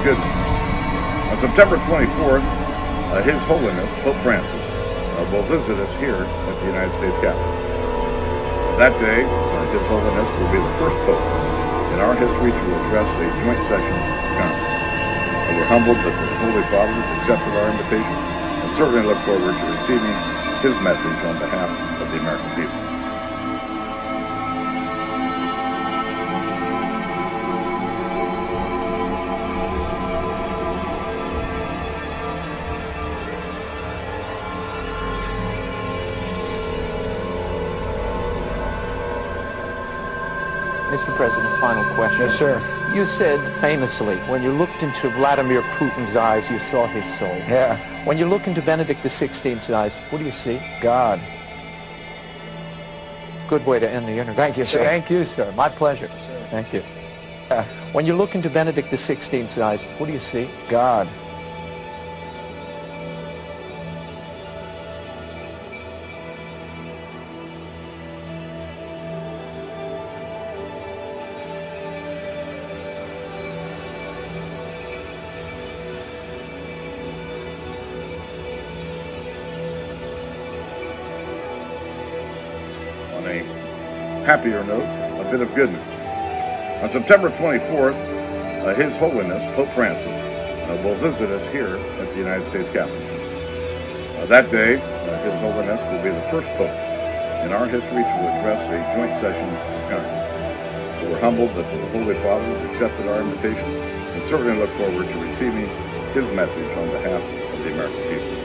good news. On September 24th, His Holiness Pope Francis will visit us here at the United States Capitol. That day, His Holiness will be the first Pope in our history to address a joint session of Congress. We're humbled that the Holy Father has accepted our invitation and certainly look forward to receiving his message on behalf of the American people. Mr. President, final question. Yes, sir. You said famously, when you looked into Vladimir Putin's eyes, you saw his soul. Yeah. When you look into Benedict XVI's eyes, what do you see? God. Good way to end the interview. Thank you, sir. Thank you, sir. My pleasure. Sir. Thank you. When you look into Benedict XVI's eyes, what do you see? God. On a happier note, a bit of good news. On September 24th, His Holiness Pope Francis will visit us here at the United States Capitol. That day, His Holiness will be the first Pope in our history to address a joint session of Congress. We're humbled that the Holy Father has accepted our invitation and certainly look forward to receiving his message on behalf of the American people.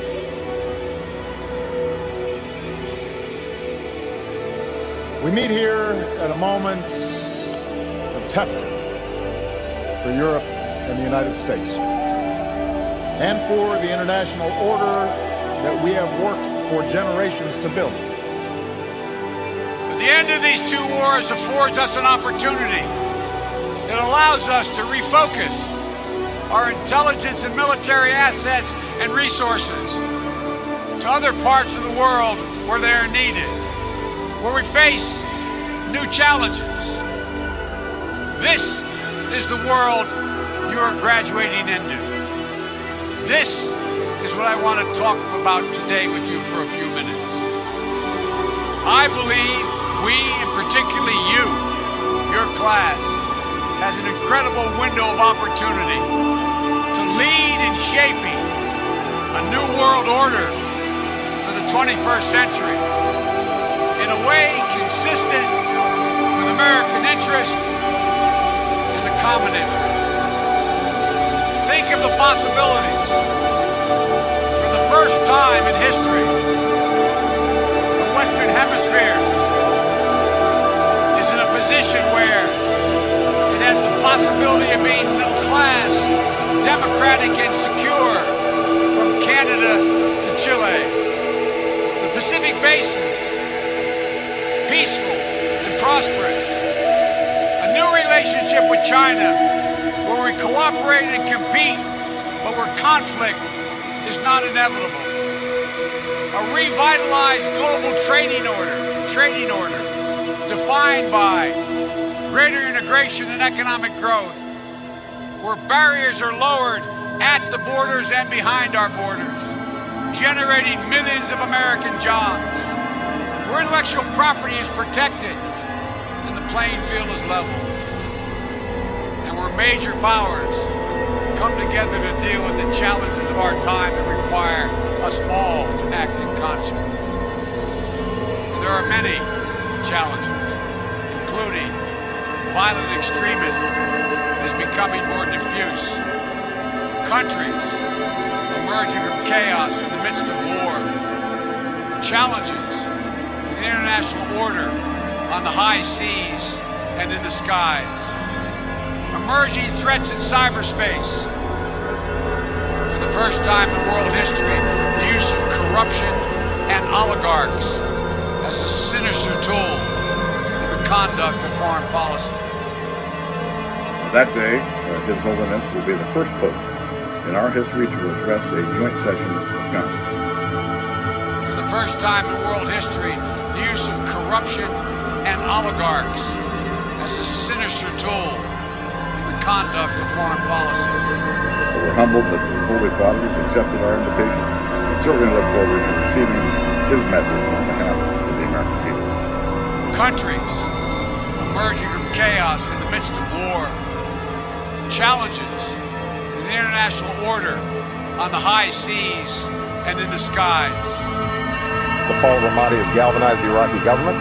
We meet here at a moment of testing for Europe and the United States, and for the international order that we have worked for generations to build. The end of these two wars affords us an opportunity that allows us to refocus our intelligence and military assets and resources to other parts of the world where they are needed, where we face new challenges. This is the world you are graduating into. This is what I want to talk about today with you for a few minutes. I believe we, and particularly you, your class, has an incredible window of opportunity to lead in shaping a new world order for the 21st century in a way consistent with American interest and the common interest. Think of the possibilities. For the first time in history, the Western Hemisphere is in a position where it has the possibility of being middle class, democratic and secure, from Canada to Chile. The Pacific Basin, peaceful and prosperous. A new relationship with China, where we cooperate and compete, but where conflict is not inevitable. A revitalized global trading order defined by greater integration and economic growth, where barriers are lowered at the borders and behind our borders, generating millions of American jobs, where intellectual property is protected and the playing field is level, and where major powers come together to deal with the challenges of our time that require us all to act in concert. And there are many challenges, including violent extremism is becoming more diffuse, countries emerging from chaos in the midst of war, challenges in the international order on the high seas and in the skies, emerging threats in cyberspace. For the first time in world history, the use of corruption and oligarchs as a sinister tool in the conduct of foreign policy. That day, His Holiness will be the first Pope in our history to address a joint session of Congress. For the first time in world history, the use of corruption and oligarchs as a sinister tool in the conduct of foreign policy. We're humbled that the Holy Fathers accepted our invitation and certainly look forward to receiving his message on behalf of the American people. Countries emerging from chaos in the midst of war, challenges in the international order on the high seas and in the skies. The fall of Ramadi has galvanized the Iraqi government.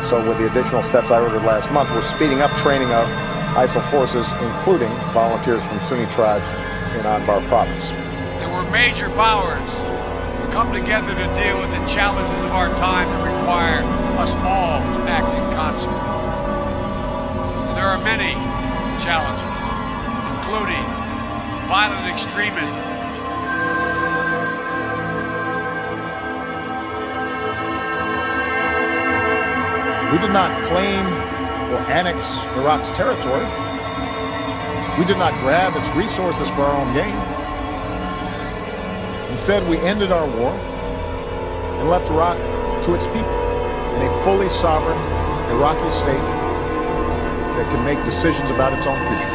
So with the additional steps I ordered last month, we're speeding up training of ISIL forces, including volunteers from Sunni tribes in Anbar province. There were major powers who come together to deal with the challenges of our time that require us all to act in concert. And there are many challenges, including violent extremism, We did not claim or annex Iraq's territory. We did not grab its resources for our own gain. Instead, we ended our war and left Iraq to its people in a fully sovereign Iraqi state that can make decisions about its own future.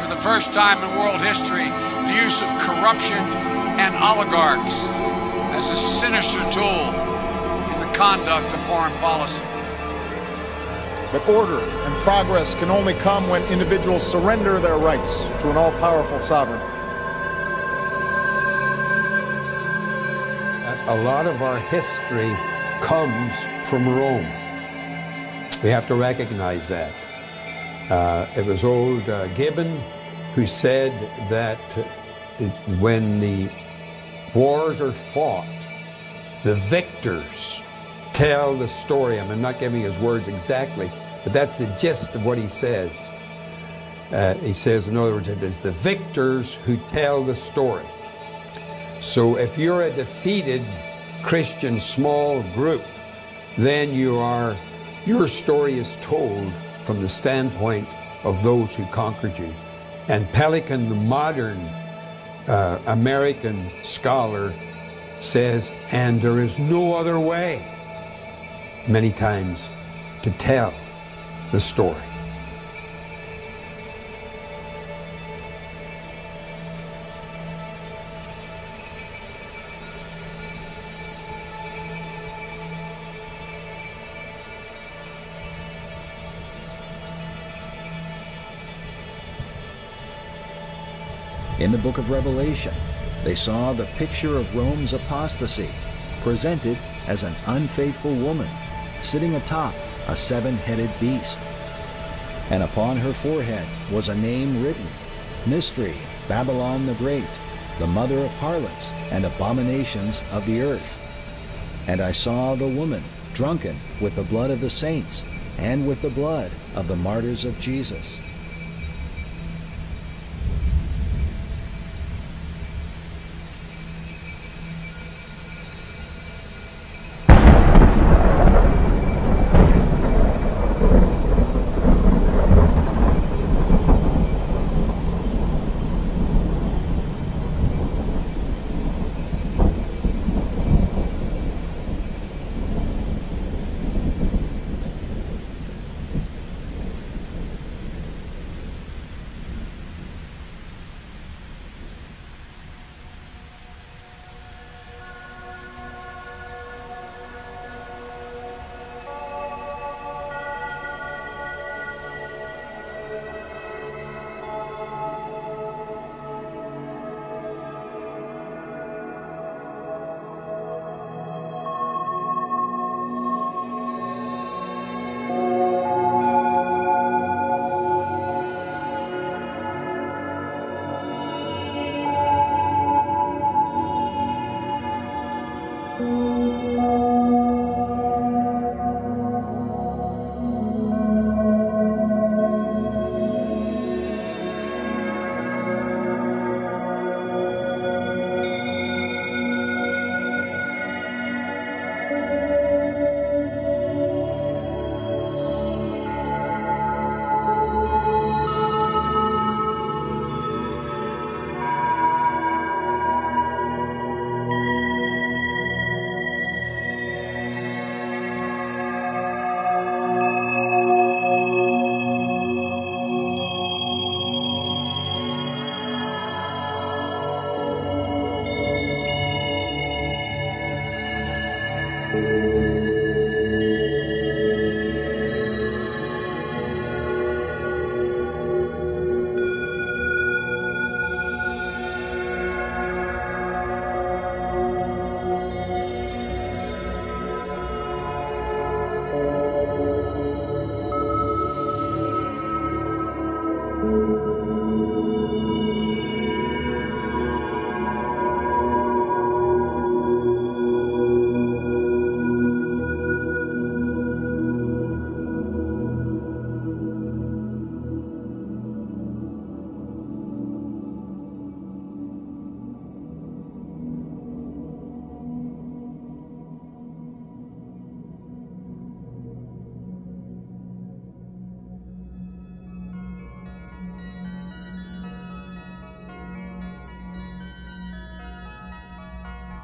For the first time in world history, the use of corruption and oligarchs as a sinister tool in the conduct of foreign policy. But order and progress can only come when individuals surrender their rights to an all-powerful sovereign. A lot of our history comes from Rome. We have to recognize that. It was old Gibbon who said that when the wars are fought, the victors tell the story. I'm not giving his words exactly, but that's the gist of what he says. He says, in other words, it is the victors who tell the story. So if you're a defeated Christian small group, then your story is told from the standpoint of those who conquered you. And Pelikan, the modern American scholar, says, and there is no other way, many times, to tell the story. In the book of Revelation, they saw the picture of Rome's apostasy, presented as an unfaithful woman, sitting atop a seven-headed beast. And upon her forehead was a name written, Mystery, Babylon the Great, the mother of harlots and abominations of the earth. And I saw the woman drunken with the blood of the saints and with the blood of the martyrs of Jesus.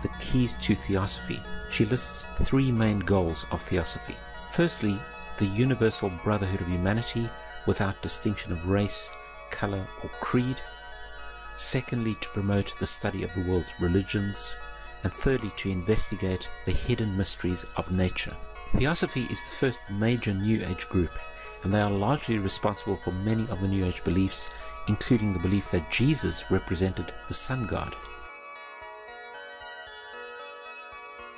The keys to theosophy. She lists three main goals of theosophy. Firstly, the universal brotherhood of humanity without distinction of race, color, or creed. Secondly, to promote the study of the world's religions. And thirdly, to investigate the hidden mysteries of nature. Theosophy is the first major New Age group, and they are largely responsible for many of the New Age beliefs, including the belief that Jesus represented the sun god.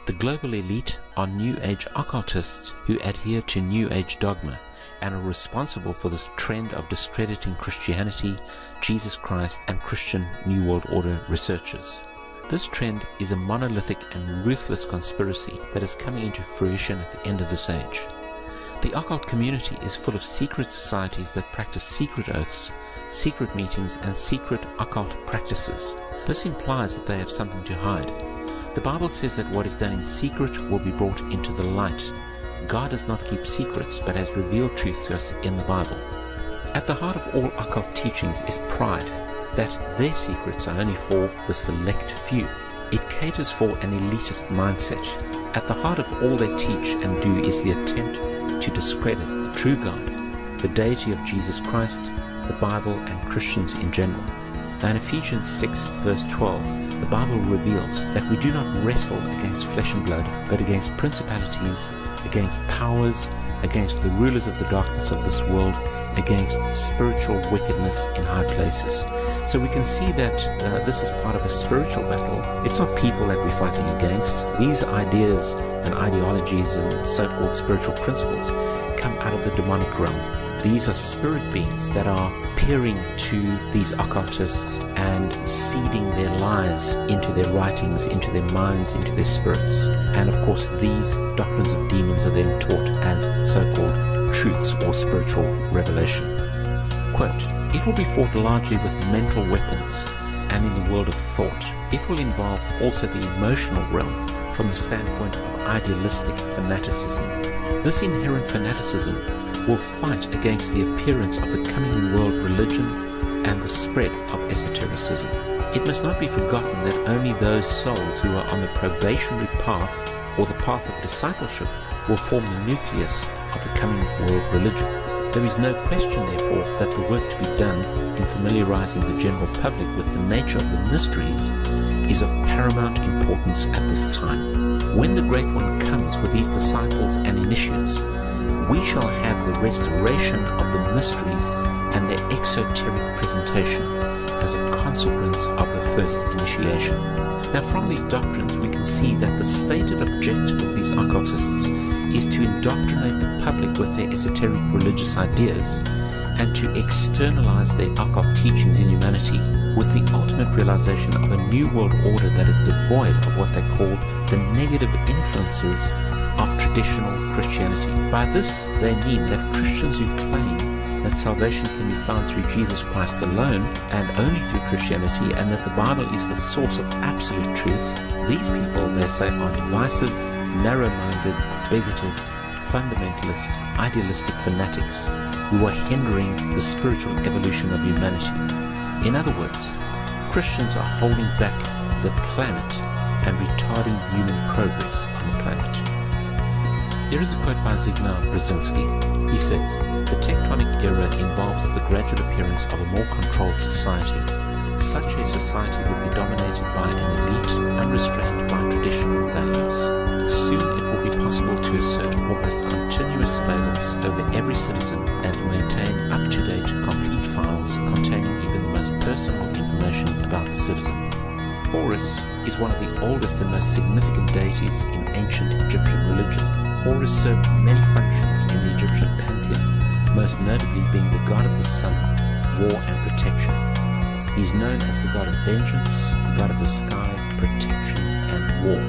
The global elite are New Age occultists who adhere to New Age dogma and are responsible for this trend of discrediting Christianity, Jesus Christ, and Christian New World Order researchers. This trend is a monolithic and ruthless conspiracy that is coming into fruition at the end of this age. The occult community is full of secret societies that practice secret oaths, secret meetings, and secret occult practices. This implies that they have something to hide. The Bible says that what is done in secret will be brought into the light. God does not keep secrets, but has revealed truth to us in the Bible. At the heart of all occult teachings is pride, that their secrets are only for the select few. It caters for an elitist mindset. At the heart of all they teach and do is the attempt to discredit the true God, the deity of Jesus Christ, the Bible, and Christians in general. Now in Ephesians 6 verse 12, the Bible reveals that we do not wrestle against flesh and blood, but against principalities, against powers, against the rulers of the darkness of this world, against spiritual wickedness in high places. So we can see that this is part of a spiritual battle. It's not people that we're fighting against. These ideas and ideologies and so-called spiritual principles come out of the demonic realm. These are spirit beings that are peering to these occultists and seeding their lies into their writings, into their minds, into their spirits. And of course, these doctrines of demons are then taught as so-called truths or spiritual revelation. Quote, "It will be fought largely with mental weapons and in the world of thought. It will involve also the emotional realm from the standpoint of idealistic fanaticism. This inherent fanaticism will fight against the appearance of the coming world religion and the spread of esotericism. It must not be forgotten that only those souls who are on the probationary path or the path of discipleship will form the nucleus of the coming world religion. There is no question, therefore, that the work to be done in familiarizing the general public with the nature of the mysteries is of paramount importance at this time. When the Great One comes with his disciples and initiates, we shall have the restoration of the mysteries and their exoteric presentation as a consequence of the first initiation." Now from these doctrines we can see that the stated objective of these occultists is to indoctrinate the public with their esoteric religious ideas and to externalize their occult teachings in humanity with the ultimate realization of a new world order that is devoid of what they call the negative influences of traditional Christianity. By this they mean that Christians who claim that salvation can be found through Jesus Christ alone and only through Christianity, and that the Bible is the source of absolute truth, these people, they say, are divisive, narrow-minded, bigoted, fundamentalist, idealistic fanatics who are hindering the spiritual evolution of humanity. In other words, Christians are holding back the planet and retarding human progress on the planet. Here is a quote by Zygmunt Brzezinski. He says, "The tectonic era involves the gradual appearance of a more controlled society. Such a society would be dominated by an elite, unrestrained by traditional values. Soon it will be possible to assert almost continuous surveillance over every citizen and maintain up-to-date, complete files containing even the most personal information about the citizen." Horus is one of the oldest and most significant deities in ancient Egyptian religion. Horus served many functions in the Egyptian pantheon, most notably being the god of the sun, war and protection. He's known as the god of vengeance, the god of the sky, protection, and war.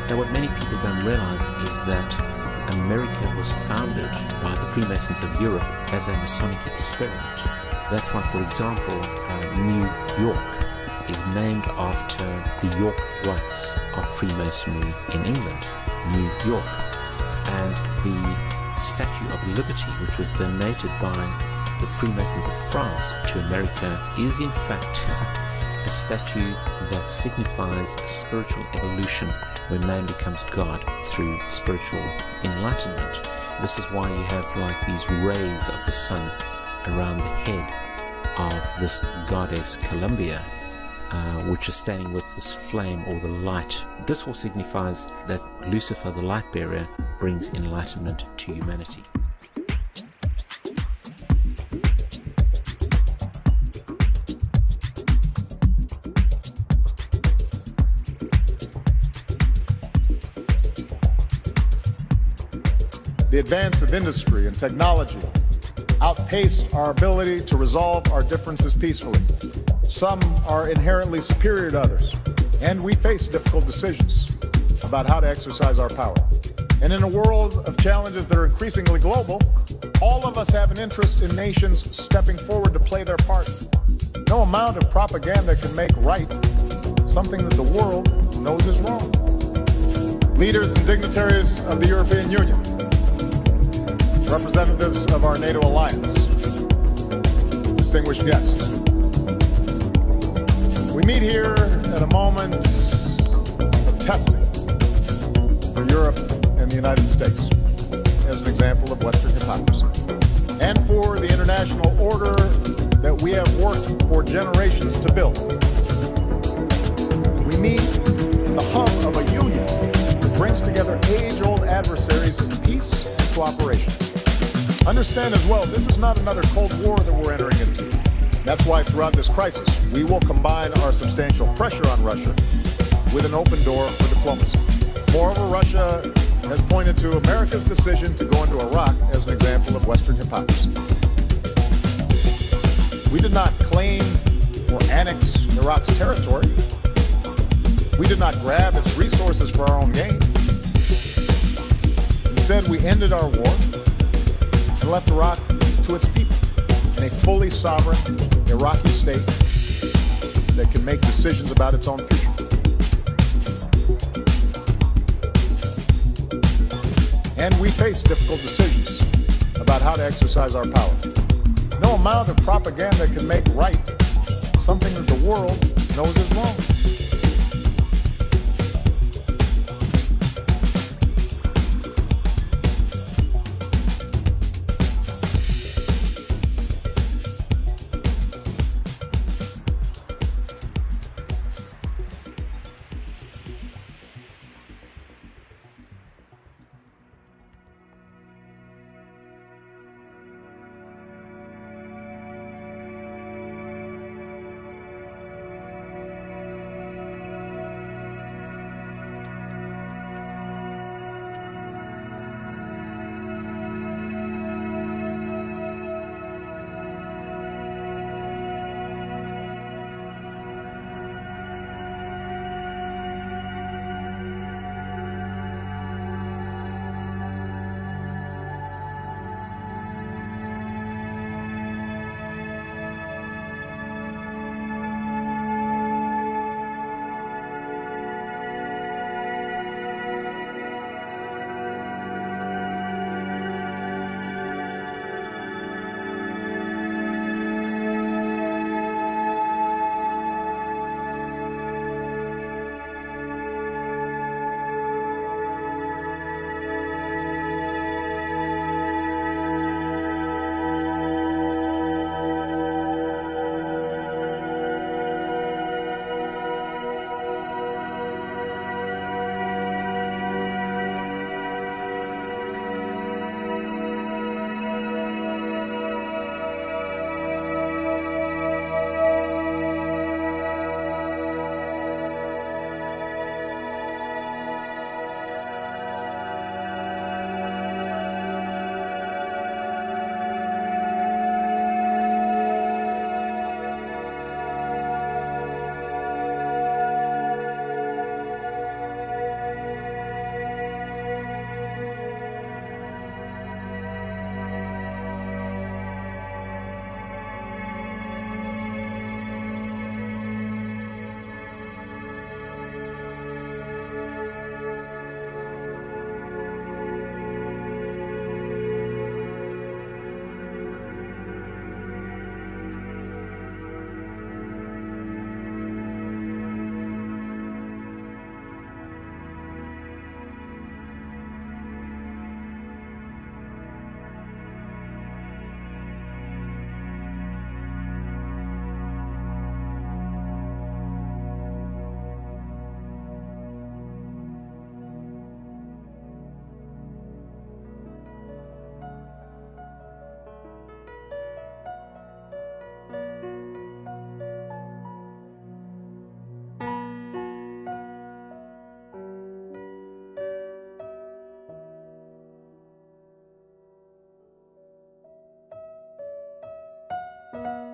Now, what many people don't realize is that America was founded by the Freemasons of Europe as a Masonic experiment. That's why, for example, New York is named after the York Rites of Freemasonry in England, New York. And the Statue of Liberty, which was donated by the Freemasons of France to America, is in fact a statue that signifies spiritual evolution, where man becomes God through spiritual enlightenment. This is why you have like these rays of the sun around the head of this goddess Columbia, which is standing with this flame or the light. This all signifies that Lucifer, the light bearer, brings enlightenment to humanity. The advance of industry and technology outpace our ability to resolve our differences peacefully. Some are inherently superior to others, and we face difficult decisions about how to exercise our power. And in a world of challenges that are increasingly global, all of us have an interest in nations stepping forward to play their part. No amount of propaganda can make right something that the world knows is wrong. Leaders and dignitaries of the European Union, representatives of our NATO alliance, distinguished guests. We meet here at a moment of testing for Europe and the United States as an example of Western hypocrisy, and for the international order that we have worked for generations to build. We meet in the hub of a union that brings together age-old adversaries in peace and cooperation. Understand as well, this is not another Cold War that we're entering into. That's why throughout this crisis, we will combine our substantial pressure on Russia with an open door for diplomacy. Moreover, Russia has pointed to America's decision to go into Iraq as an example of Western hypocrisy. We did not claim or annex Iraq's territory. We did not grab its resources for our own gain. Instead, we ended our war and left Iraq to its people in a fully sovereign Iraqi state that can make decisions about its own future. And we face difficult decisions about how to exercise our power. No amount of propaganda can make right something that the world knows is wrong. you.